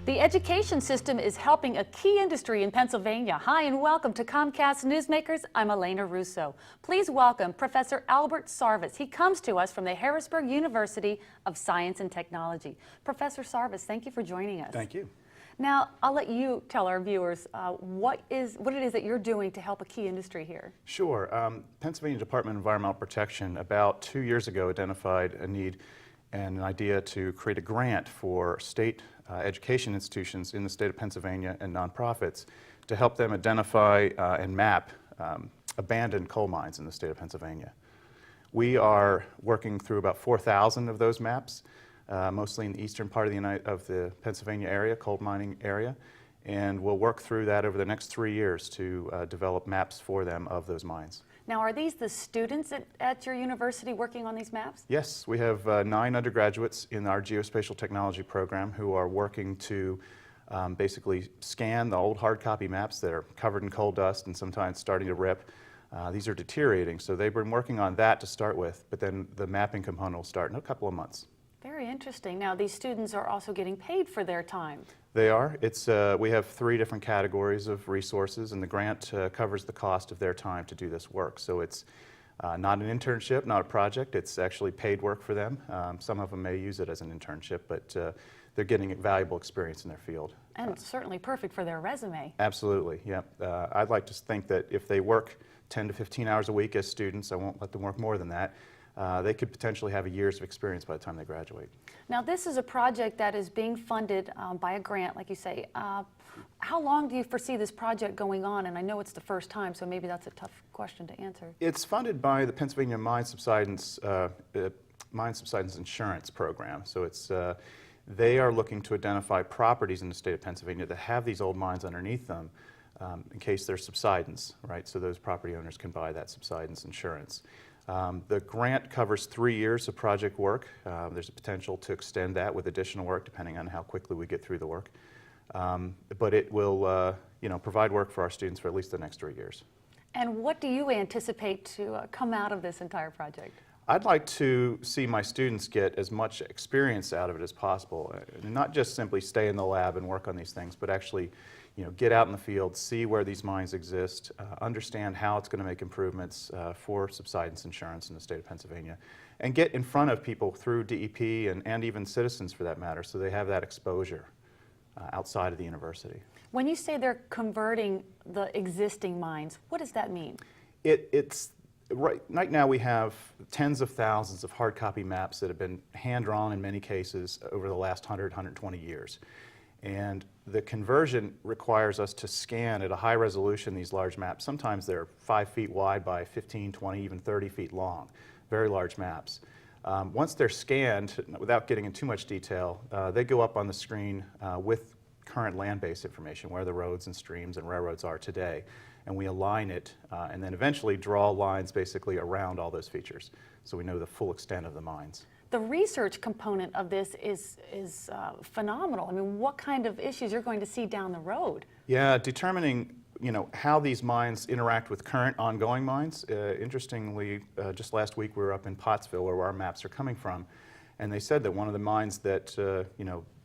The education system is helping a key industry in Pennsylvania. Hi and welcome to Comcast Newsmakers. I'm Elena Russo. Please welcome Professor Albert Sarvis. He comes to us from the Harrisburg University of Science and Technology. Professor Sarvis, thank you for joining us. Thank you. Now, I'll let you tell our viewers what it is that you're doing to help a key industry here. Sure. Pennsylvania Department of Environmental Protection about 2 years ago identified a need and an idea to create a grant for state education institutions in the state of Pennsylvania and nonprofits to help them identify and map abandoned coal mines in the state of Pennsylvania. We are working through about 4,000 of those maps, mostly in the eastern part of the Pennsylvania area, coal mining area, and we'll work through that over the next 3 years to develop maps for them of those mines. Now, are these the students at your university working on these maps? Yes, we have 9 undergraduates in our Geospatial technology program who are working to basically scan the old hard copy maps that are covered in coal dust and sometimes starting to rip. These are deteriorating, so they've been working on that to start with, but then the mapping component will start in a couple of months. Very interesting. Now, these students are also getting paid for their time. They are. We have 3 different categories of resources, and the grant covers the cost of their time to do this work. So it's not an internship, not a project. It's actually paid work for them. Some of them may use it as an internship, but they're getting valuable experience in their field. And certainly perfect for their resume. Absolutely, yeah. I'd like to think that if they work 10 to 15 hours a week as students, I won't let them work more than that, they could potentially have a year's of experience by the time they graduate. Now, this is a project that is being funded by a grant, like you say. How long do you foresee this project going on? And I know it's the first time, so maybe that's a tough question to answer. It's funded by the Pennsylvania Mine Subsidence Insurance Program. So they are looking to identify properties in the state of Pennsylvania that have these old mines underneath them in case there's subsidence, right? So those property owners can buy that subsidence insurance. The grant covers 3 years of project work. There's a potential to extend that with additional work depending on how quickly we get through the work. But it will provide work for our students for at least the next 3 years. And what do you anticipate to come out of this entire project? I'd like to see my students get as much experience out of it as possible, and not just simply stay in the lab and work on these things, but actually get out in the field, see where these mines exist, understand how it's going to make improvements for subsidence insurance in the state of Pennsylvania, and get in front of people through DEP and even citizens for that matter, so they have that exposure outside of the university. When you say they're converting the existing mines, what does that mean? Right now we have tens of thousands of hard copy maps that have been hand-drawn in many cases over the last 100, 120 years. And the conversion requires us to scan at a high resolution these large maps. Sometimes they're 5 feet wide by 15, 20, even 30 feet long. Very large maps. Once they're scanned, without getting into too much detail, they go up on the screen with current land-based information, where the roads and streams and railroads are today. And we align it and then eventually draw lines basically around all those features so we know the full extent of the mines. The research component of this is phenomenal. I mean, what kind of issues you're going to see down the road? Yeah, determining how these mines interact with current ongoing mines. Interestingly, just last week we were up in Pottsville where our maps are coming from, and they said that one of the mines that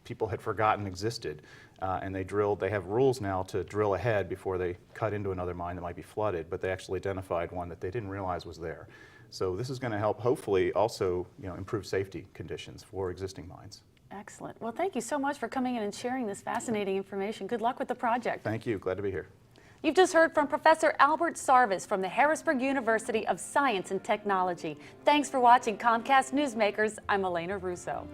people had forgotten existed, and they have rules now to drill ahead before they cut into another mine that might be flooded, but they actually identified one that they didn't realize was there. So this is going to help hopefully also improve safety conditions for existing mines. Excellent. Well, thank you so much for coming in and sharing this fascinating information. Good luck with the project. Thank you. Glad to be here. You've just heard from Professor Albert Sarvis from the Harrisburg University of Science and Technology. Thanks for watching Comcast Newsmakers. I'm Elena Russo.